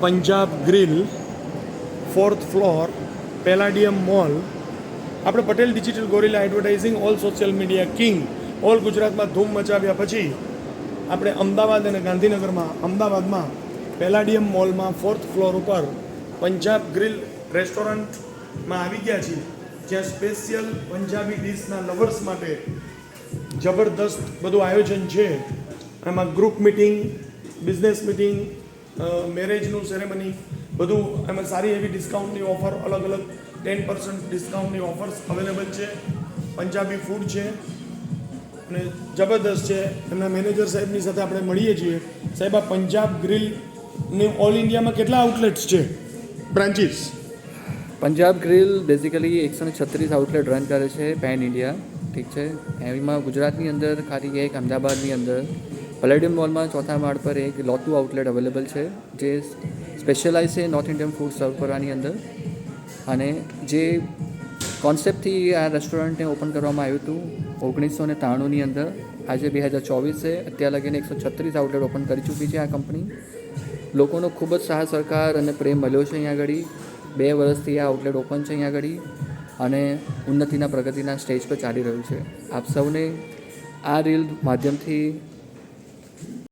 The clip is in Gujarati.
Punjab grill, 4th floor, palladium mall. આપણે Patel digital gorilla advertising, all social media king, all ગુજરાતમાં ધૂમ મચાવ્યા પછી આપણે અમદાવાદ અને ગાંધીનગરમાં, અમદાવાદમાં પેલાડિયમ મોલમાં 4th ફ્લોર ઉપર પંજાબ ગ્રીલ રેસ્ટોરન્ટમાં આવી ગયા છીએ, જ્યાં સ્પેશિયલ પંજાબી ડિશના લવર્સ માટે જબરદસ્ત બધું આયોજન છે. એમાં ગ્રુપ મિટિંગ, બિઝનેસ મિટિંગ, મેરેજનું સેરેમની, બધું એમાં સારી એવી ડિસ્કાઉન્ટની ઓફર, અલગ અલગ 10% ડિસ્કાઉન્ટની ઓફર્સ અવેલેબલ છે. પંજાબી ફૂડ છે અને જબરદસ્ત છે. એમના મેનેજર સાહેબની સાથે આપણે મળીએ છીએ. સાહેબ, આ પંજાબ ગ્રીલની ઓલ ઇન્ડિયામાં કેટલા આઉટલેટ્સ છે, branches? Punjab grill basically 136 outlet run કરે છે પેન ઇન્ડિયા, ઠીક છે. એમાં ગુજરાતની અંદર ખાલી એક અમદાવાદની અંદર પેલેડિયમ મોલમાં 4થા માળ પર એક લોતુ આઉટલેટ અવેલેબલ છે, જે સ્પેશિયલાઇઝ છે નોર્થ ઇન્ડિયન ફૂડ સર્વ કરવાની અંદર. અને જે કોન્સેપ્ટથી આ રેસ્ટોરન્ટને ઓપન કરવામાં આવ્યું હતું 1993ની અંદર, આજે 2024 છે. અત્યાર લગીને 136 આઉટલેટ ઓપન કરી ચૂકી છે આ કંપની. લોકોનો ખૂબ જ સાથ સહકાર અને પ્રેમ મળ્યો છે અહીંયા આગળ. 2 વર્ષથી આ આઉટલેટ ઓપન છે અહીંયા આગળ અને ઉન્નતિના પ્રગતિના સ્ટેજ પર ચાલી રહ્યું છે. આપ સૌને આ રીલ માધ્યમથી